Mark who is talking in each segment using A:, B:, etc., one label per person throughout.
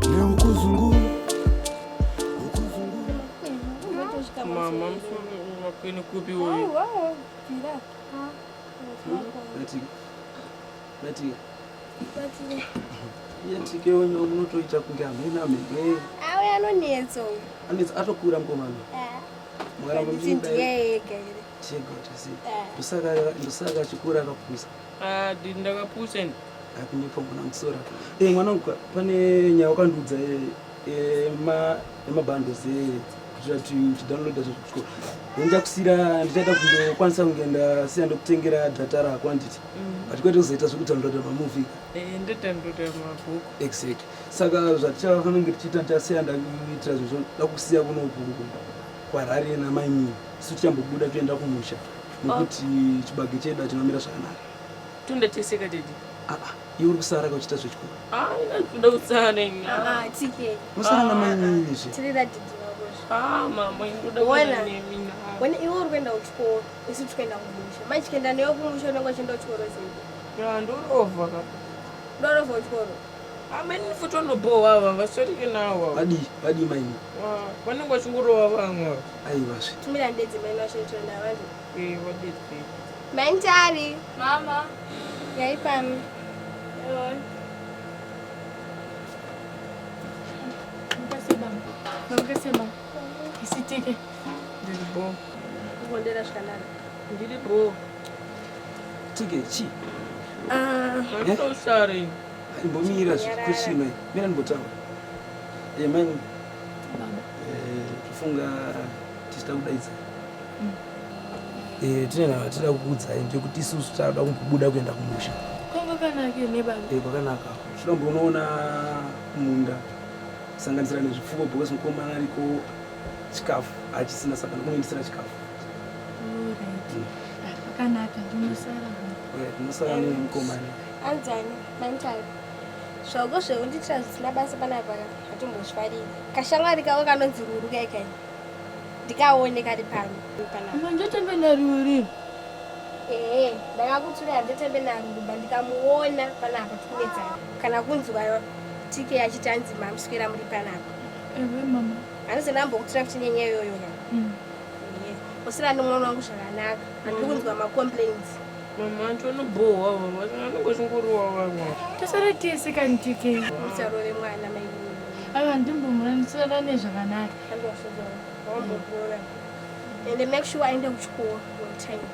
A: neukuzungu
B: mama makwini kupi huyu
A: yatike onyo unotoita kunge amena mege
C: awe anonetso
A: anetsa atokura mkomana mwaramba
C: ndiyeke
A: chegotasi ndosaka chikura akapusa
B: ndakapusa
A: akunyepa mwana musora mwanangu pane nyaya wakandudza emabhandos kuti uchidownloada zvekuchikoro ndinjakusira ndichaita kundokwanisa kungenda siya ndokutengera data rako anditi but kwete kuzoita zvekudownloada mamovie
B: ndodownloada mabhuku
A: exactly saka zvatichafanenge tichiita ndichasiya ndakuitira zvizvo ndakusiya kunoku kwarari namaimini isu tichambobuda toenda kumusha nekuti chibage chedu hachinomira zvakanaka
B: tondoteseka dedi
A: iwe uri kusara kauchita zvechikoro
B: toda kusara
C: tike
A: musara namaimini izvi
C: tirira didi
B: mama indoda kunemina
C: wena iwe uri kuenda kuchikoro isu tikuenda kumusha mai chikuenda newe kumusha unenge uchienda kuchikoro sei
B: ndorova kapa
C: ndorova kuchikoro
B: ameni futi vanobohwa vasarike nawo
A: vadi maini
B: vanenge vachingorova vamwe
A: aivazve
C: tumira ndedzi maini vashoitoenda vacho
B: vadedzi
C: maintari
D: mama
C: yaipami
D: makasema isitike
B: ndiribo
C: kukondera zvakanaka
B: ndiribo
A: tike chi
B: ausare
A: imbomira zvikuchino mira ndimbotaura maini tofunga tichida kudaidza tinena vatida kukuudzai ndekuti isusu taada kumbobuda kuenda kumusha
D: kwakanaka nebaba
A: kwakanaka chidombo unoona munda kusanganisira nezvipfuko bhokisi mukomana ariko chikafu achisina saka ndokunoindisira chikafu
D: kwakanaka
A: ndinosara nemukomana
C: anzani maintari zvauko zveunditira zvisina basa panapa hatombozvifariri kashamwari kako kanonzi ruru kaikai ndikaoneka ri pano
D: manjotembe naruri
C: ndakakutsura handitembe narumba ndikamuona panapa tikunetsana kana kunzwa tike achitanzi mamuswera muri panapa
D: ewe mama
C: handisi ndambokutira kuti nyenya iyoyo usina nomwana wangu zvakanaka handiri kunzwa macomplaints
B: mama ntonobohwa anenge chingorowa vamwe
D: tosara tese kantike
C: musarove mwana mai
D: ava ndimbomura ndisara nezvakanaka
C: andoshozoa and make sure aende kuchikoro on time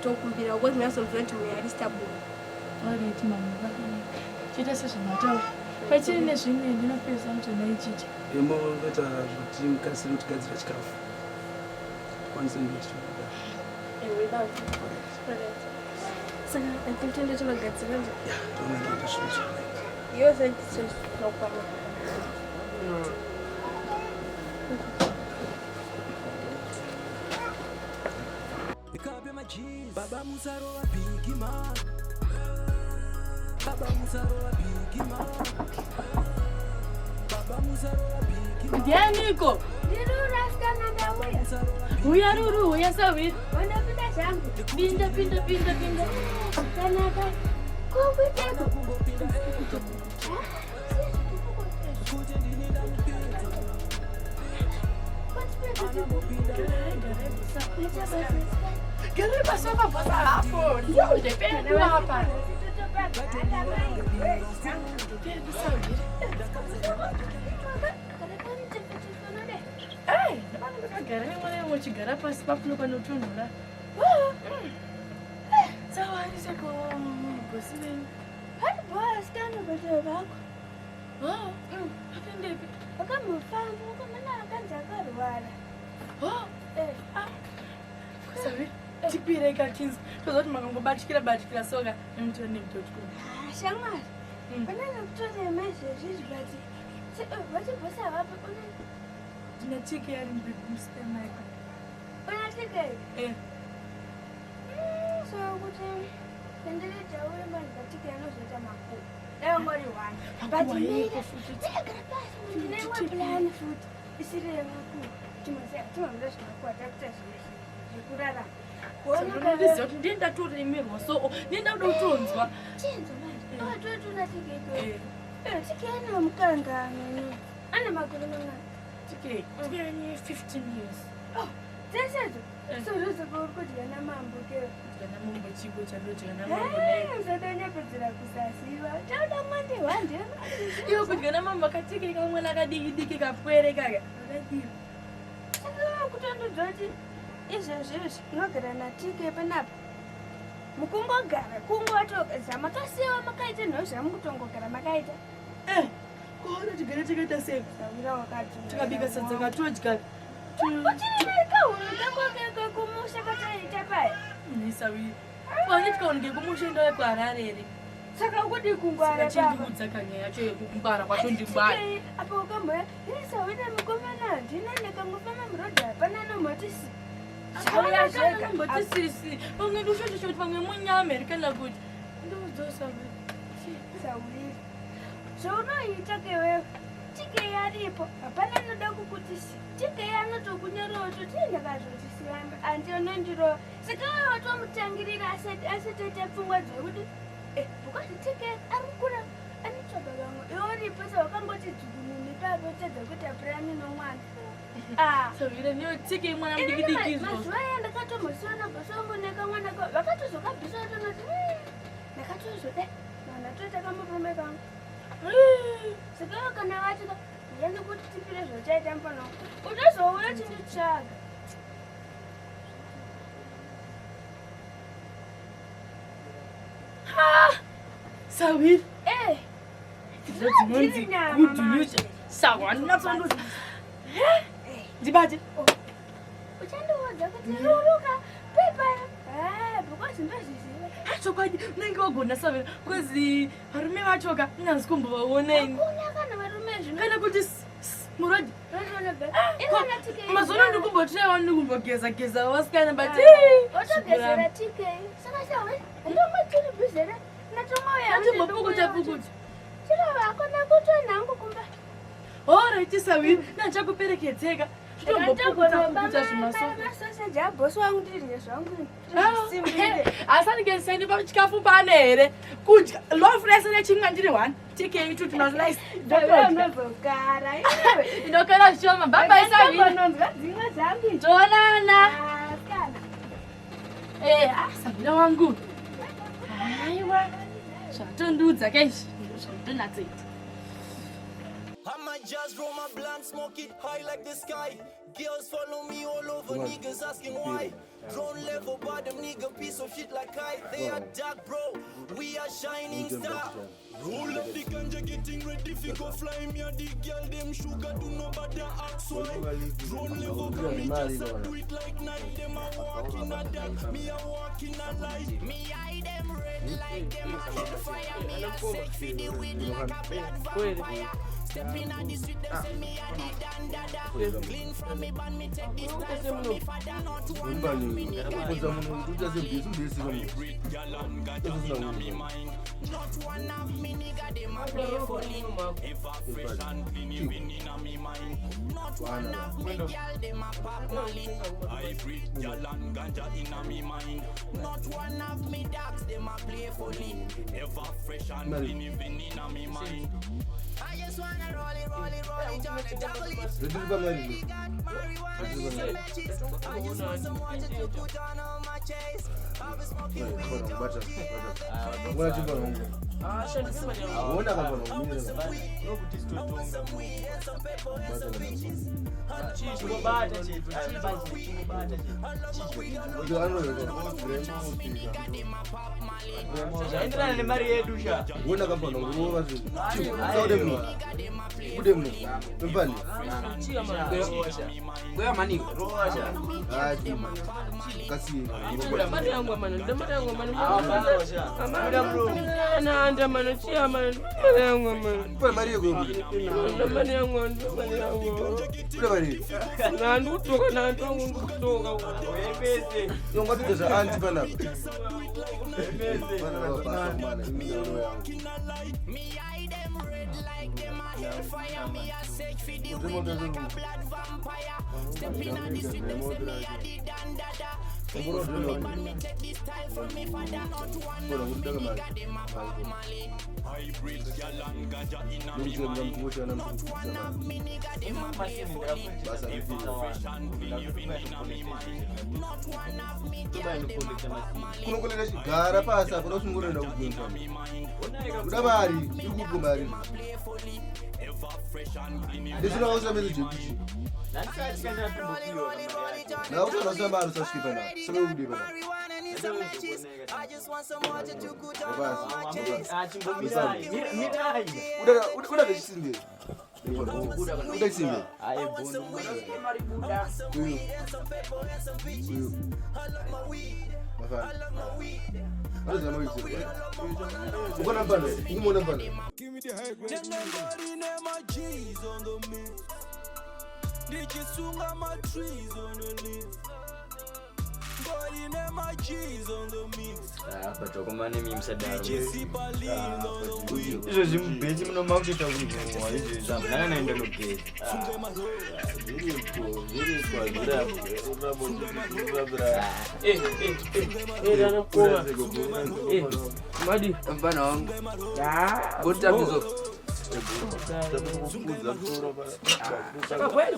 C: tokumbira uko zvinazomvira kuti munhu ari stable
D: alright mama kwakanaka chiita sezvamataura pachiri nezvimwe ndinopedza mutona ichicha
A: imoita zvoti mukasiri kutigadzira chikafu tikwanise ndotiaa
C: saka atitende tinogadzira
A: tonaita zvinhu
C: iwo sezvinokwana
E: Baba Musaro a big man. Baba Musaro a big man. Baba Musaro a big man.
D: Ndianiko uya ruru uya sawi
C: wanapinda zangu
D: pinda
C: kanaka kokuteko
D: Gari pasaba pasa hapo. Yo, depende hapa. Hey, gari mwana mochigara pasi papuno panotunura. Sawa, niseko gosini.
C: Hai boss kana bado bako.
D: Akandepi.
C: Akamufamba ukamana akanza akarwara.
D: Sabe? Tipire kakinzi. Tozoti makangobatikira soka nemutoni nemutotiko.
C: Shamwari. Banana kutoza message zvibati. Vati bosa vapo una
D: Ndinatike yari mbibusite maiko.
C: unatike. So kuti ndendele tawe mali batike anozoita makuru. Leo ngori wani. But me tegara pasi ndine plan food. Isire makuru. Timamira zvinokwata kuita zvekurara.
D: Ndinda turimirwa so ndinda kutonzwa.
C: Chinzo manje. watotuna tike tike ana mukanga ana maguru manga
D: Tike ni 15 years.
C: oh zesezo so kuti yana mambo ke
D: Kana mambo chigo chanoti kana mambo naye.
C: Zadanya pedzira kusasiwa tauda mwandi wande
D: Iyo kuti kana mambo katike kamwe lakadiki kapwere kaka. Akadiki.
C: saka kutondodza kuti izvezvi nogara natike panapa mukungogara kungotogeza makasiwa makaita nhozva mukutongogara makaita
D: Kuona tigere tikaita sei?
C: Sawira wakati
D: Tikabika sadza katodya.
C: uchiri kahunu kakokeka kumusha kataita paya
D: Nisawira. Kwani tikaoneke kumushenda wekwararere.
C: saka ukudi kungwara
D: Chindikudza kanya yacho yekungwara kwatondingwara.
C: apa ukamboya isawira mukomana ndinane kamufama murodha hapana nomotisi
D: Sawira zvega. Mbotisisi. Pamwe ndoshoto shoti pamwe munyame kana kuti. Ndozosawira.
C: Sawira zvaunoita kewewe tike yaripo hapana noda kukutisi tike yanotokunyorawo toti ndakazotisiamba andionondiro saka wewe watomutangirira asitoita pfungwa dzekuti because tike arikura anotsvaga vamwe iwe uripo sawakangoti dzugunini pavotedza kuti apurani nomwana
D: Sawira niyo tike mwana mudikidikizwa.
C: mazuva aya ndakatomhosiyana bhosongo nekamwana vakatozokabvisa tonoti ndakatozoda mwana toita kamurume kangu saka kana vatika ndiende kuti tipire zvochaita mpano utozouya chinditsvaga
D: Sawira. Dzinonzi kudhulucha. Sawa ndinatsanduza. Ndibate.
C: uchandiudza kuti ruruka pepaya because ndozviziva
D: Chokwadi unenge wagona Sawira kwezi varume vachoka kunyanzi kumbovaonei.
C: kuna kana varume zvino
D: Kana kuti murodhi.
C: tike
D: Mazono ndikumbotirewa ndikumbogeza wasikana but
C: otogezera tike saka sawe ndomwetiri bhizere natomauya
D: ndimbopukuta pukuta.
C: chiro vako nakutonhangu kumba
D: Alright Sawira nachakuperekedzeka. Tombopukuta zvimasofa.
C: masoseji abhosi wangu ndirye zvangu
D: Asanigesendi pachikafu pane here kudya lofresa nechimwe ndiri 1 tike itu tunozvice
C: ndozogara
D: ndokera zvishoma bye Sawira
C: nonzwa dzimwe dzangu
D: tonana
C: kana
D: Sawira wangu aiwa zvatondiudza kaizvi zvatonatseita.
E: I might just roll my blunt, smoke it high like the sky. Girls follow me all over, niggas asking why. Drone level, but them nigga piece of shit like I. They are dark, bro. We are shining star. Roll up the ganja, getting ready fi go fly. Me and the girl, them sugar, do nobody ask why. Drone level, come me just a do it like night. Them a walk in a dark, me a walk in a light. Me eye them red like them a red fire. Me a set fi the weed like a blood vampire. Stepping on the street, them say me a the dandada. Clean from me, ban me take this knife from me father. Not one man me nigga. Hybrid gal and ganja inna me mind. Not one of me nigga, them a play for lean. Ever fresh and clean, even inna me mind. Not one of me gal, them a pop molly. Hybrid gal and ganja inna me mind. Not one of me dogs, them a play for lean. Ever fresh and clean, even inna me mind. I just wanna roll it, jolly it. We got marijuana in the cheese. I just want some water to put on my chest. I'll be smoking weed, some weed and some pepper and some peaches. Me eye them red like them a Fire me a search for the wind like a blood vampire. Step in on the street, them say me a the dandada. Please remember me take this style from me father. Not one of me nigga them a Bob Marley. Hybrid gal and ganja in a me mind. Not one of me nigga them a play fully. Fresh and believing in a me mind. Not one of me gal them a Bob Marley.
F: Gara pasa por os ngoro na kugunga. Udabari, ukugumari. Desina usa medo jibuji. Na usa na samba usa skipa na. Sabe udi bana.
E: I just want some water to cool down my
F: Uda kesimbe. Uda kesimbe.
E: I want some weed and some pepper and some peaches. I love my weed. I love my weed.
F: Ukona mpano, ukumona mpano.
E: Give me the high grade. Nobody name my G's on the mix. DJ Sunga my trees on the list. Body name my G's on the mix.
G: Hapa tokomane mimi msadaro.
E: DJ Sibalin on the wheel.
G: Hizo zimbezi mno mafuta ulipo. Hizo zamu. Nani naenda loke.
B: Dana koma. Madi.
A: Mpana wangu. Bota mizo.
B: Saka kweli.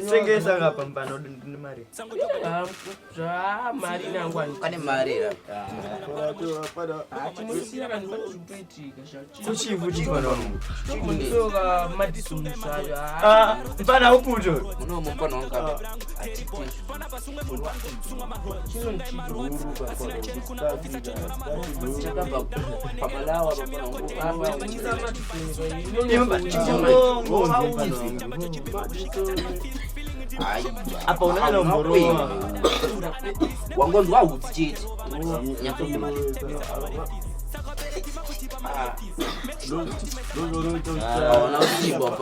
G: Sengesa ngapa mpano ndi mari.
B: Mari nangwani.
A: Kane marira.
B: Chimusira kan patuitika shachi.
G: Kuchivu chifana wangu.
B: Mundoka Madison Musaya.
G: Mpana uputo.
A: Muno mpana wangu.
B: Chino nchiduru
A: Pamalawa mpana wangu.
G: Apa unalo mboro.
A: Wangonzi wa udzichiti.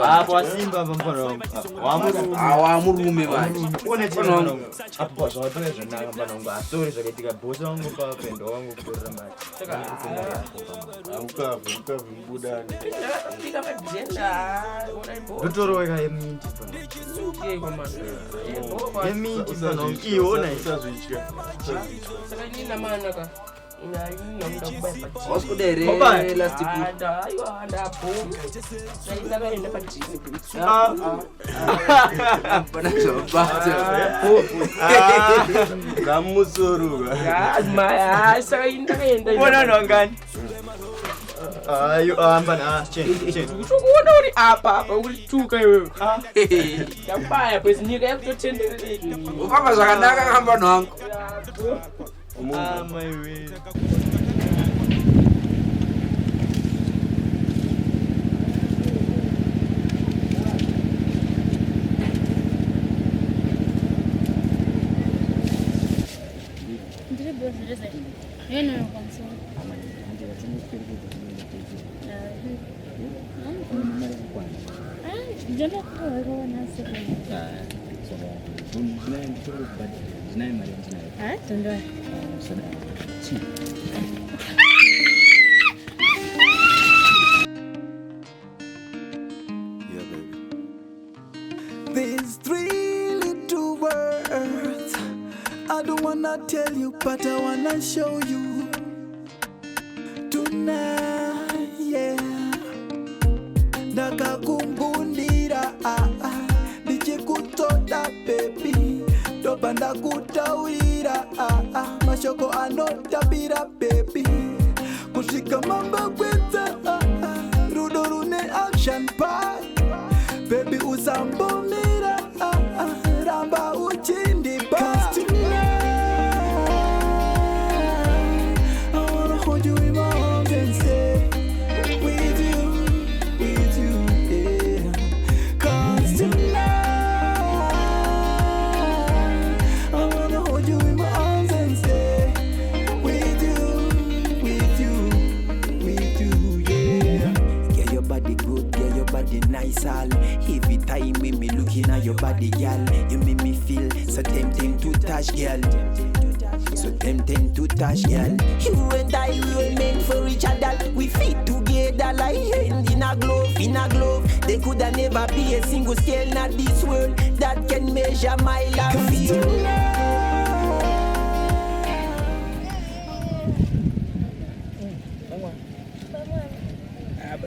G: Hapo Simba mpano.
A: Awamurume bani.
G: One tena. Hapo kwa watu wewe na mpano ngwa. Sorry katika bosa wangu pa pendo wangu kwa mali.
F: Ukavu mbudani.
G: Dotoro weka yeminti pano. Yeminti pano iona
F: Usazuichika.
B: Saka nina maana ka.
A: Oskudere last week.
F: Kamusoruga.
G: Bona nongani. Ayo ambana che.
B: Ukuona uri apa ulituka wewe. Yambaya kwezi nyika yakutotenderera.
A: Ufamba zvakanaka kamba nwangu.
G: My way.
E: There's 3 little words I don't wanna tell you, but I wanna show you tonight, yeah. Ndakakungundira ndichikutoda baby, ndoba ndakutaurira mashoko anotapira baby, kusvika mambagwedza rudo rune action part baby usambomira ramba uchindipa. I wanna hold you in my arms and say with you, yeah. 'Cause tonight I wanna hold you in my arms and say with you, yeah. Get your body good, get your body nice, all. Every time when me looking at your body, girl, you make me feel so tempting to touch, girl. So tempting to touch, girl. You and I, we were meant for each other. We fit together like hand in a glove. in a glove. There could never be a single scale in this world that can measure my love for you.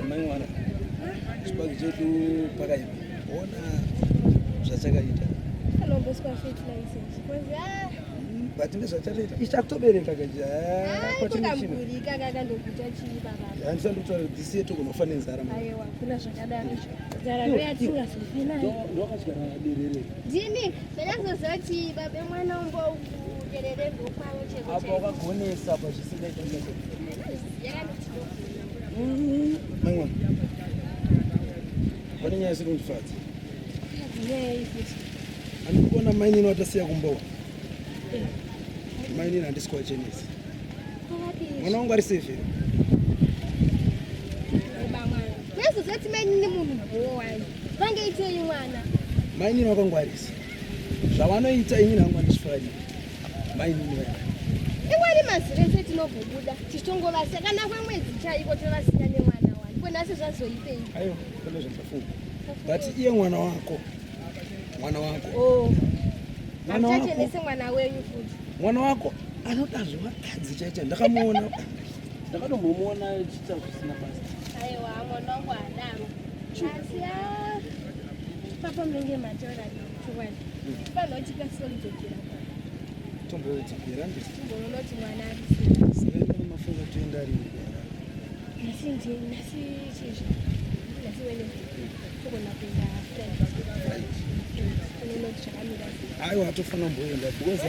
A: Mangwana chibagi chedu pakaipa ona zvachakaita batinge zvachatoita ichakutobereka kaandisandokutaura kuti disi yetu kunofa nenzara ndokachikanaderere
C: ndini ndakazozoti babe mwana umbogerere ndokwawo cheko
A: apa wakagonesa pazvisingaita Mangwana, pane nyaya isiri kundifadza. Andikuona mainini watasiya kumbowa. Mainini handisi kuwachenesa. Mwana wangu ari safe here.
C: Nezozoti mainini munhu mbowa. Vangeitei mwana.
A: Mainini wakangwarisa. Zvavanoita inini hangu handishifarira. Mainini vaya.
C: Iwari mazirese tinogobuda tichitongovasiya kana kwemwedzi chaiko tovasiya nemwana wani kwenasi zvazoipei
A: aiwa kune zvachafunga but iye mwana wako
C: amchachenese mwana wenyu futi
A: mwana wako anodazve vakadzi chaita ndakamuona ndakatombomuona chiita zvisina basa
C: aiwa mwana wangu adaro asi papa mnenge mataura chokwadi panotika solidzokera
A: tombodzokera ndisi
C: tomboonoti mwana
A: sivene mafunga toenda rini
C: nasi wene togona kuenda unonoti zvakamira
A: aiwa atofana mboenda because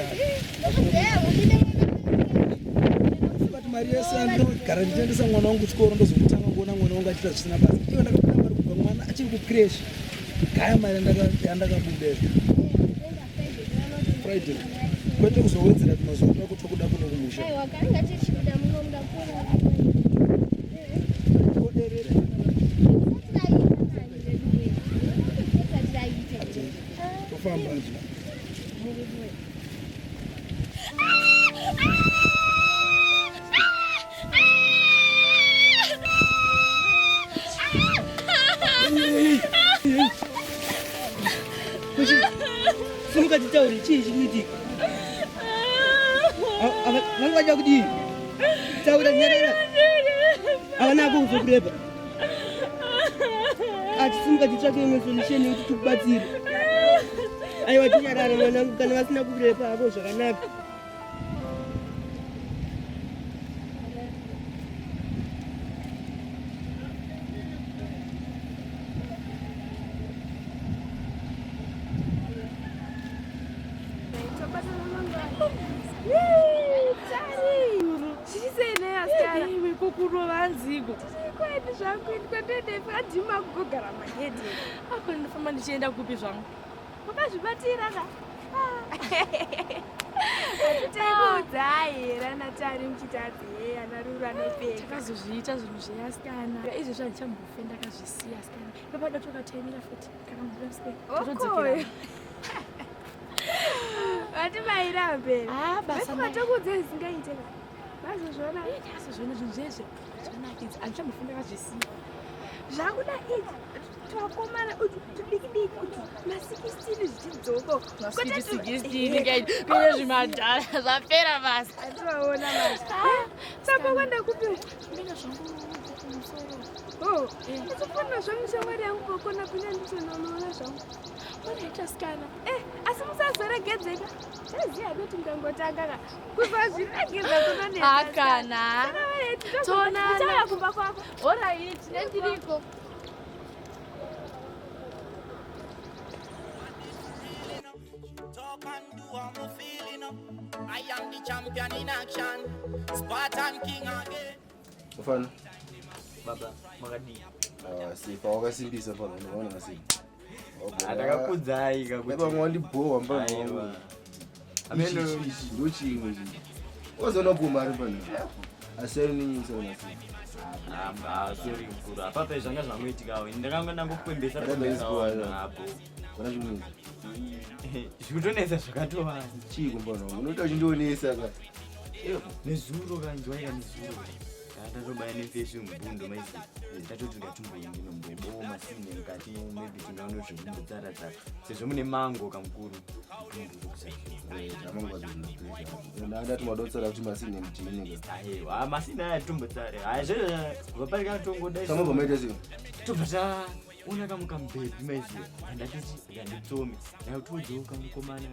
A: kuti mari yese andinogara ndichiendesa mwana wangu chikoro ndozokutanga kuona mwana wangu achiita zvisina basa iwo ndakapinda mari kubva mwana achiri kucreshi gaya mari yandakabudeza Friday kwete kuzowedzera mazuva ako tokuda kuno kumusha
C: aiwa kanga tichikuda munomuda kuona
A: koderere tofamba nje
H: Tauri chii chikuitika vangaja kudii taura nyarara havana kuzokurepa atisimuka titsvake imwe solution yekuti tikubatsire aiwa tinyarara mwanangu kana vasina kurepa avo zvakanaka
D: ndinofamba ndichienda kupi zvangu wakazvibatira ka
C: atiteikuudzaira natari muchitadzi anaruru anopeka
D: takazozviita zvinhu zveasikana izvezvi handichambofenda ndakazvisiya asikana papada tokataimira futi kana
C: okoyo vatimaira mberi vasingatokuudzei zingaiteka vazozviona
D: azozviona zvinhu zvezve zvanakidza handichambofenda ndakazvisiya
C: zvakuda idzi twakomana tudikidiki kuti ma16 zvichidzoko
D: kuye zvimadhara zvapera basa
C: ativaona basa saka kwenda kupi
D: ndina zvangu kumusoro
C: ichifonera zvangu shamwari yangu kokona pina ndichononoona zvangu
D: onaitasikana
C: asi musazoregedzeka chaziya kuti mukangotangaka kuva zviregedza
D: akana
C: tonana kumba kwako
D: oraiti nendiriko
E: Talk and do what I'm feeling up. I am the champion in action. Spartan King again.
F: Mfano
G: baba makadii
F: sifa wakasimbisa pano unaona ngasi
G: atakakudzai kakuti
F: baba mwandi bowa mbano ameno ndochimwe chini ozona kumari pano aseni nyinyi sana
G: sorry mkuru apapa zvanga zvamuitikawo ndakanga ndangokwembesa hapo
F: kana chimwe
G: zvikutonesa zvakatowanda
F: chii kumbona unoita uchindionesa ka
G: nezuro kanjwaira nezuro ndatobaya nefeshi mubhundo maisi ndatoti ngatimbomboboma sine mukati maybe tingaone zvekumbodzara-dzara sezvo mune mango kamukuru
F: ndati madotsara kuti masine mutini
G: aiwa masine aya tombodzare vaparika tongodai
F: samobva maita sei
G: tobva taona kamukambebhi maiziya ndatiti ndanditsome ndakutoudzawo kamukomana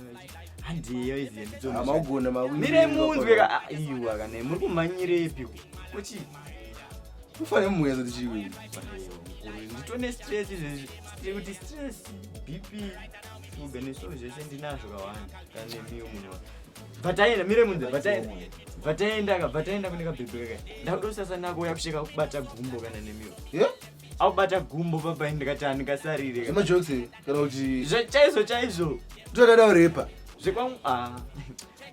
G: handiyo iziya nditsome
F: maugona
G: mire munzwe iwa kana muri kumanyirepi kuti
F: kufanire mumwezo tichiwi
G: nditone stress izvezvi kuti stress bp shuga nesvoo zvese ndinazvo kawanda kanemiyo munhu bhataenda mire munze bhataenda kune kabhebhi kaka ndakudosasa nako yakusheka kubata gumbo kana nemiyo akubata gumbo papai ndikati handikasarire
F: zvemajokisi kana kuti
G: chaizvo
F: todada urepa
G: zvekwangu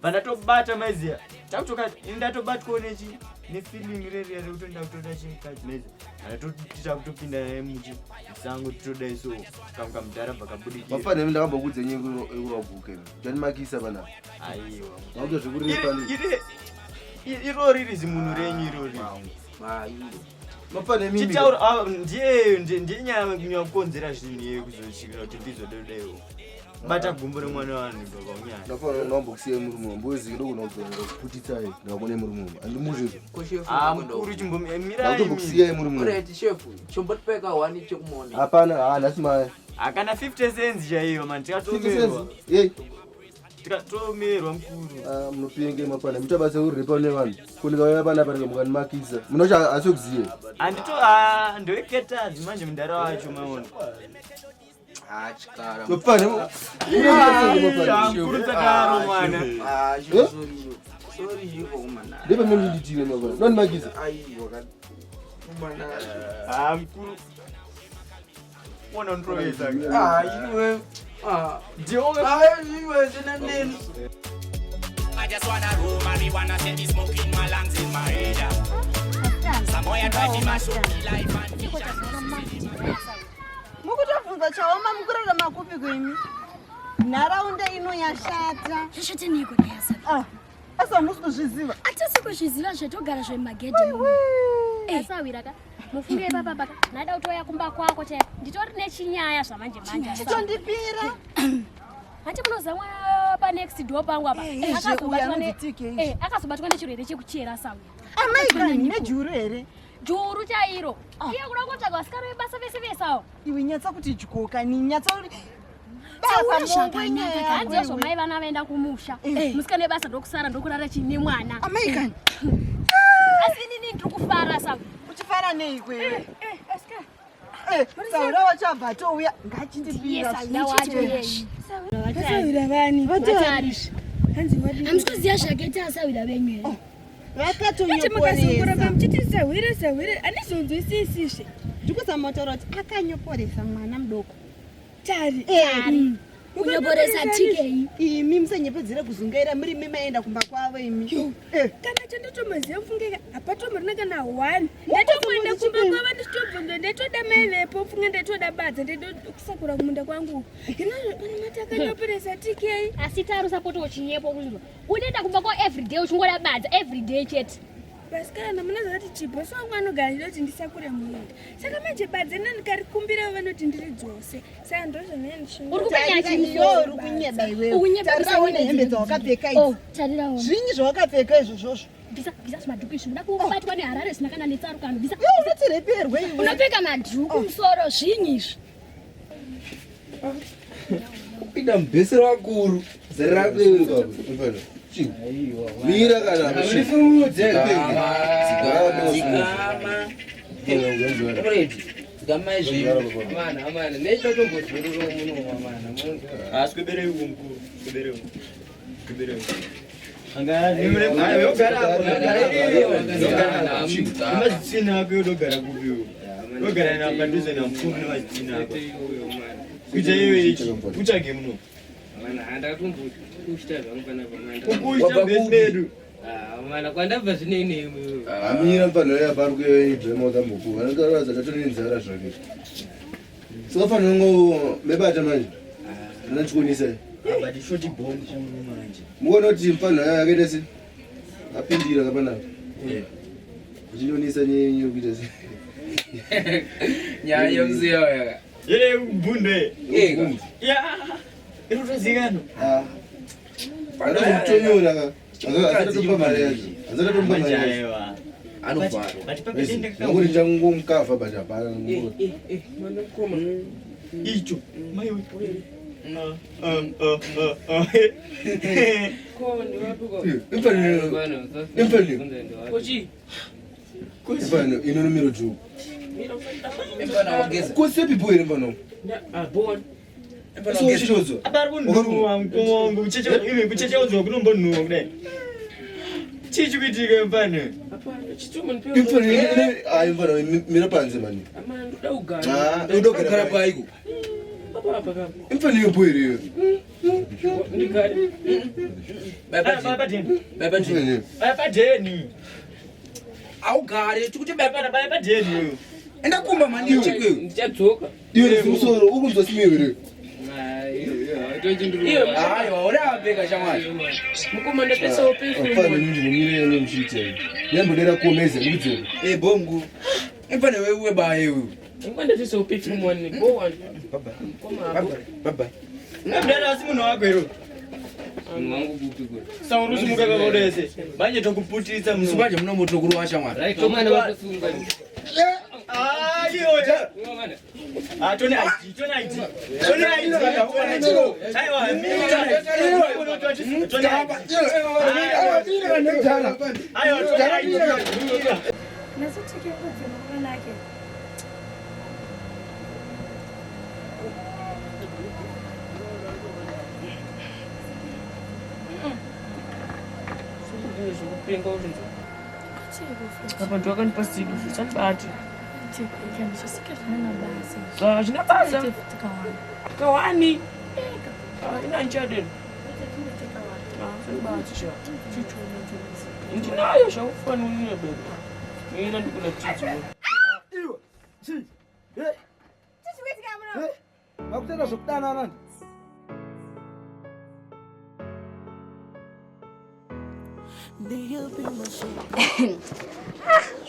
G: vandatobata maiziya takutoka ndatobatwawo nefeeling reriya rekuti ndakutoda chikadzi maiziya vandatotita kutopinda muchi musango titodai so kamudharabha kabudikira
F: mafanire ndakambokudze nyiko ekurabhuke ndanimakisa panapa
G: aiwa
F: makuto zvekurepa
G: irori rizi munhu renyu irori
F: mafanire mimi
G: chitaura ndiye kukonzera zvinhu iye kuzosvikira kuti ndizododaiwo bata gumbo remwana wanhu pakaunyanya
F: ndafanira ndambokusiya murume mbozi ndokunogona kuputitsai ndakone murume andimuzvizvo
G: mukuru
F: chimbomiraimbokusiyai murume
B: chimbotipeka 1 chekumona
F: hapana nhasi maya
G: akana 50 cents chaiyo mani tikatomerwa mukuru
F: munopenge mapana mutabasa urirepa nevanhu kunikauya pana panenge mukanimakisa munochi asikuziye
G: handito ndoiketadzi manje mundara wacho maona kurutsadaro mwana
F: ndepamenditire mapana nonimakisa
G: mukuru mwana ndrovesa
E: I just wanna roll marijuana, send me smoking my lungs in my area. Some boy are driving my show me life and
H: mukutobvunza chaoma mukurara makupi kwemi nharaunda ino yashata
C: zvashateniko kayasa
H: asa musi kuzviziva
C: atisi kuzviziva zvetogara zvemagedhi asawiraka mufunge papapaka nada kutoya kumba kwako chaiko nditori nechinyaya zvamanje manje
H: tondipira
C: hati munozamwa panext door pangu apa akazobatwa nechirwere chekuchera sawi
H: amaikani nejuru here
C: juru chairo iye kuda kutsvaga vasikaro vebasa vese vesawo
H: iwe nyatsa kuti dyoka ni nyatsa
C: hanziyo zvomai vana vaenda kumusha musikane basa ndokusara ndokurara chine mwana
H: amaikani
C: asi inini ndiri kufara sawi
H: uchifara neikwewe saura wachabva touya ngachindipirasawira vani
C: hamusikuziva zvakaita asawira venyu
H: vakatonyopporesa muchiti sahwire handizonzwisisizve ndikusamataura kuti akanyoporesa mwana mudoko tari
C: kunyoporesa tikei
H: imi musenyepedzere kuzungaira muri mimaenda kumba kwavo imi
D: kana chandotomaziva mfungeka hapatomorina kana 1 ndatomwenda kumba kwavo nditobvunza ndatoda mailepo mfunge ndatoda badza ndedokusakura kumunda kwangu hinozvapana matakanyoporesa tikei
C: asi tarusapoto chinyepo kuzwa unoenda kumba kwavo everyday uchingoda badza everyday chete
D: basi kana munozvati chibosi wangu anogara ndoti ndisakure munda saka manje badza nanikarikumbira vanoti ndiri dzose saka
H: ndozvonenuri kunyeba iwetariraone hembe dzawakapfeka idzi zvinyi zvawakapfeka izvozvozvo
C: visa zvimadhuku izvi unoda kubatwa neharare zvisina kana netsarukano visa
H: unotireperwe iwe
C: unopfeka madhuku musoro zvinyi izvi
F: ida mubhesero wakuru zari rakuewa mira kana
B: kwandabva zvinei
F: amira mfanira parikuibvemauta mbuku vanokaraza katonenzara zvake sikafanira ngo mebata manje anachikonisai muona kuti mfanira yakaita se apindira kapanapa Uchionisa nyenye kuita.
B: Nyaya mzee waya.
G: Yeye mbunde. Ya. Irutazingano.
F: Ana mtonyora. Azatopa mali. Azatopa mali.
B: Anofara.
F: Ngori jangu mkafa baja para ngoro.
B: Mwana koma.
G: Icho. Mayo.
B: Kwa ndi wapi kwa?
F: Impani.
B: Koji.
F: Impani ino numero 2.
B: Mbana ongeza.
F: Ko sepi boy mbano.
B: Bon.
F: Mbana ongeza chozo.
G: Abarungu wangu chicho iwe kuchechezo kunombo nuwa kudai. Chicho kuitika mpane.
B: Hapana, chituma nipe.
F: Impani ayi mbano mira panze mani.
B: Ama nduda ugana.
F: Udokara paiku.
B: Papa.
F: Impani yo boy riyo.
B: Ndikari. Baba deni. Au gari tukuti baba deni. Enda kumba mani chikwe. Ndichatsoka.
F: Iwe musoro ukunzwa simiwe.
B: Iyo ayo urabeka shamwari. Mukomanda pesa opesa.
F: Afana ninji mumire no mshite. Yambo dera kuomeza ngudze.
B: Bongo. Mfane wewe bae wewe. Ngwanda pesa opesa mwani. Bo baba.
G: Mdala simuno wakwero.
B: Mwangu buti kwa.
G: Saurusi mukaka kodese. Banje tokuputisa mno.
B: Sibaje mno motokuru wa shamwari. Right. Tomana wakusunga.
G: Yoja. Tony IT. Tony IT. Aiwa, mimi Tony
C: Nasikia kwa mwana yake.
B: Abantu wakanipasika futhi
C: Basi.
B: Zinabasa. Kawani. Inanjadeni. Ndinayo shawufana unye bebe. Mina ndikuna titi.
A: Iwe. Si. Makutenda zokudana nani?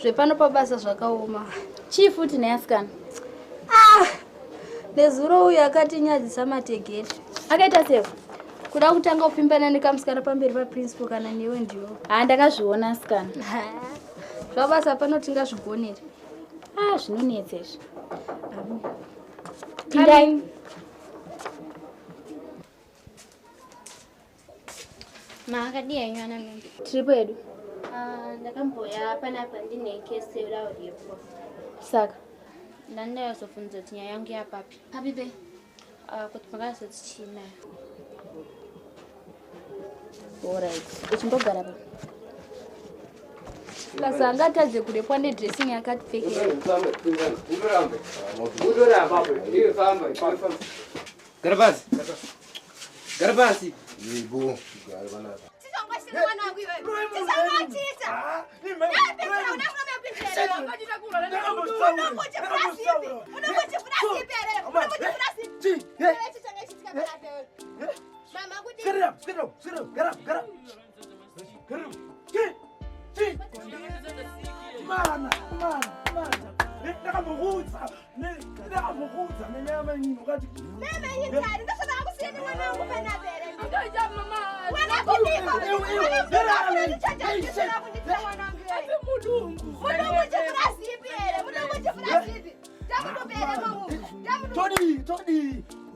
I: Zvepano pabasa zvakaoma. Chii futi neasikana? Nezuro uyu akatinyadzisa mategeti. Akaita sefu. Kuda kutanga kupimbana nekamusikana pamberi paprincipo kana newe ndiwo. Ndakazviona asikana. Zvabasa pano tingazvigonera. Zvinonetsa izvi. Pindai.
C: Makadi yanywana ngombe.
I: Tiri pedu.
C: Ndakamboya panapa ndine kesi uripo.
I: Saka
C: Ndandayozofunza kuti nyaya yangu yapapi. Papipe. Kuti pakazotichina.
I: alright. Uchimbogara pa. Kasanga tadze kurepwa nedressing yakatipfekera.
B: Udoramba. Iwe famba. Garabasi.
F: Yebo. Garabana.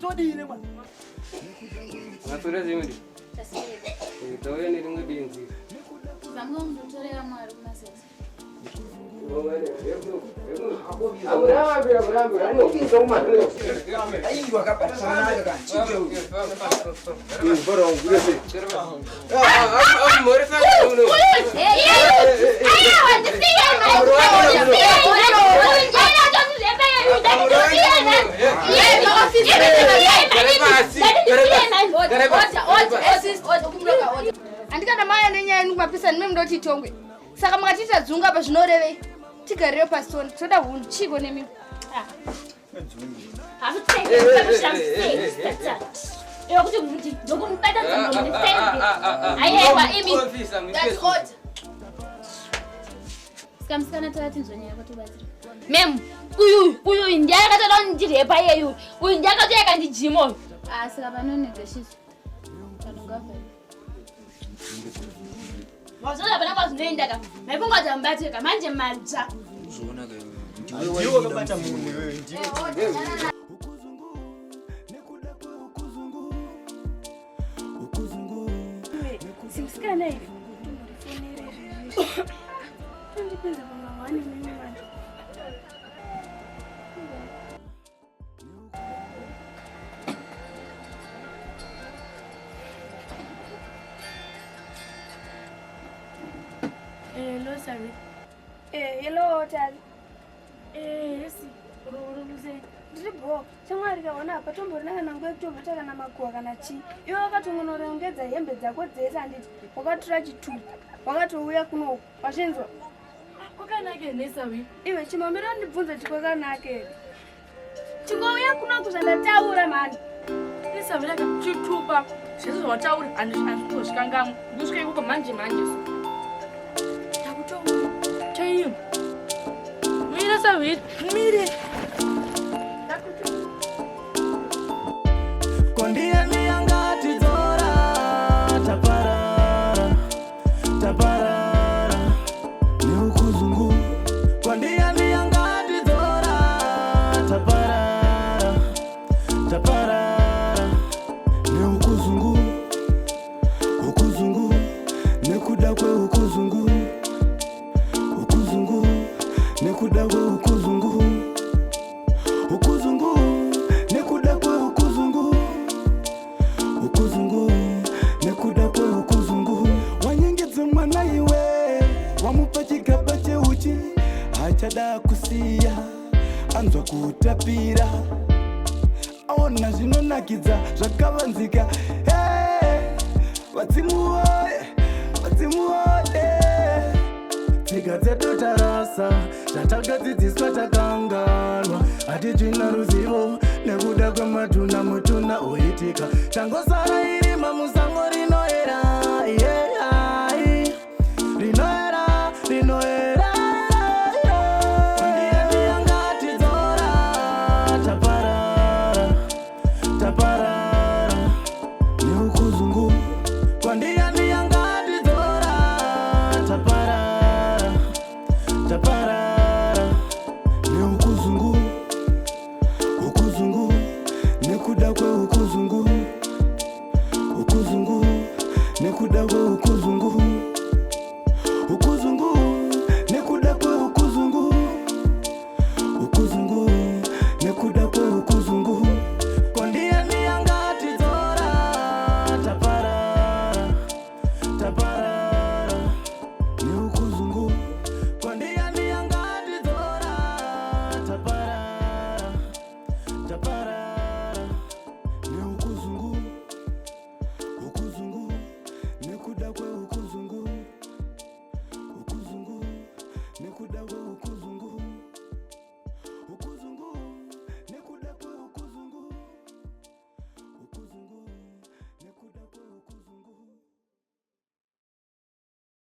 A: Todi ne mwana.
B: Natura zimudi. Toyo ni ringo dinzi.
C: Vamwe mzotorera mwari kumasesa.
I: Andikana maya nenyaya nkumapisa nime mndoti tongwe. Saka mukatita dzunga pa zvinorevei. Tigareyo pasoni. Toda hunchiko nemi.
C: Kuti kuti ndokunibata dzangu ndifende. Ayewa imi. That's hot.
I: Kamsikana tati nzonyaya kwatobatsira. Mem, uyu ndiyakatoda ndirepa yeyu. Uyu ndiyakatoyaka ndijimo. Saka panonedeshiso. Kanongava. Wazola bana kwazinoendaka. Maipunga dzambateka manje madza.
G: Uzona ke.
B: Ndiwo kabata munhu wewe ndiwo.
D: Simsikana hivi. Ndipinza mama wani mimi manje. Hello, sorry. Hello, Tali. Yes. Uruluze. Ndiribo. Chamwari kaona apa tomborina nangu ekutobotaka namakuwa kana chi. Iwe wakatongonorongedza hembe dzako dzese anditi. Wakatora chitupa. Wakatouya kuno. Washinzwa. Kwakanake nesawi. Iwe chimamira ndibvunza chikwakanake. Chingouya kuno kuzandataura mani. Nesawi raka chitupa. Zvese zvawataura handizvozvikangamwa. Ndosvika ikoko manje so. Chaim. Mira saber, mire.
E: Kondia ni angati zora taparara taparara ni ukuzungu. Kondia ni angati zora taparara taparara ni ukuzungu. Ukuzungu ni kudakwe ukuzungu. Ukuzungu nekudakwe ukuzungu. Ukuzungu nekudakwe ukuzungu. Ukuzungu nekudakwe ukuzungu. Wanyengedze mwana iwe wamupa chigaba cheuchi achada kusiya anzwa kutapira aona zvinonakidza zvakavanzika. Vadzimuwoye vadzimuwoye tsika dzedu tarasa zvatakadzidziswa takanganwa hatijina ruzivo nekuda kwematuna mutuna oitika tangosara iri mamusa